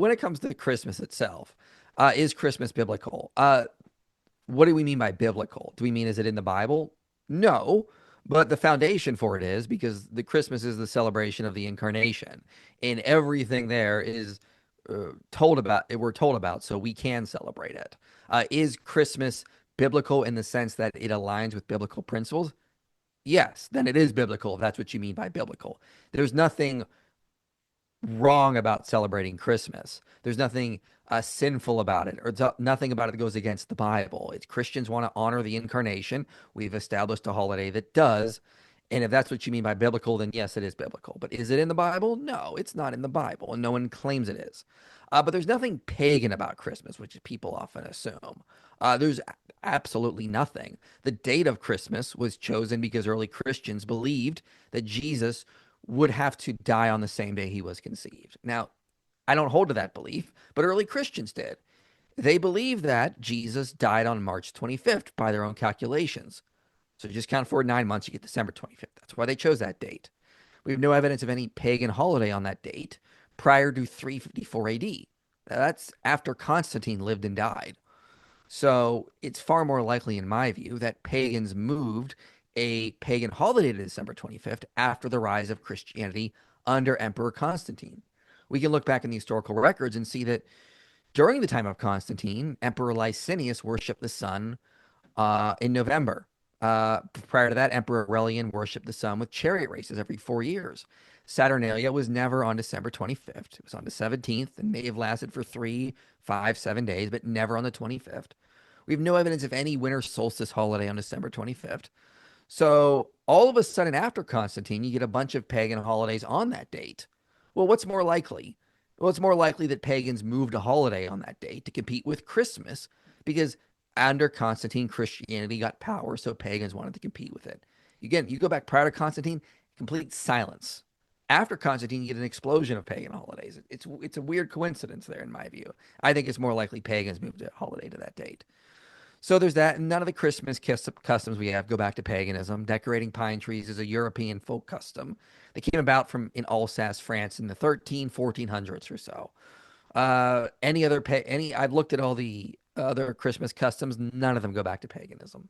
when it comes to Christmas itself, is Christmas biblical? What do we mean by biblical? Do we mean is it in the Bible? No, but the foundation for it is because the Christmas is the celebration of the incarnation, and everything there is told about. We're told about, so we can celebrate it. Is Christmas biblical in the sense that it aligns with biblical principles? Yes, then it is biblical if that's what you mean by biblical. There's nothing wrong about celebrating Christmas. There's nothing sinful about it, or nothing about it that goes against the Bible. It's Christians want to honor the incarnation. We've established a holiday that does. And if that's what you mean by biblical, then yes, it is biblical. But is it in the Bible? No, it's not in the Bible, and no one claims it is. But there's nothing pagan about Christmas, which people often assume. There's absolutely nothing. The date of Christmas was chosen because early Christians believed that Jesus would have to die on the same day he was conceived. Now, I don't hold to that belief, but early Christians did. They believed that Jesus died on March 25th by their own calculations. So just count forward 9 months, you get December 25th. That's why they chose that date. We have no evidence of any pagan holiday on that date prior to 354 AD. That's after Constantine lived and died. So it's far more likely, in my view, that pagans moved a pagan holiday to December 25th after the rise of Christianity under Emperor Constantine. We can look back in the historical records and see that during the time of Constantine, Emperor Licinius worshipped the sun in November. Prior to that, Emperor Aurelian worshipped the sun with chariot races every 4 years. Saturnalia was never on December 25th. It was on the 17th and may have lasted for 3, 5, 7 days, but never on the 25th. We have no evidence of any winter solstice holiday on December 25th. So all of a sudden, after Constantine, you get a bunch of pagan holidays on that date. Well, what's more likely? Well, it's more likely that pagans moved a holiday on that date to compete with Christmas because under Constantine, Christianity got power, so pagans wanted to compete with it. Again, you go back prior to Constantine, complete silence. After Constantine, you get an explosion of pagan holidays. It's a weird coincidence there, in my view. I think it's more likely pagans moved a holiday to that date. So there's that. And none of the Christmas customs we have go back to paganism. Decorating pine trees is a European folk custom that came about from in Alsace, France in the 1400s or so. Any other any I've looked at all the other Christmas customs, none of them go back to paganism.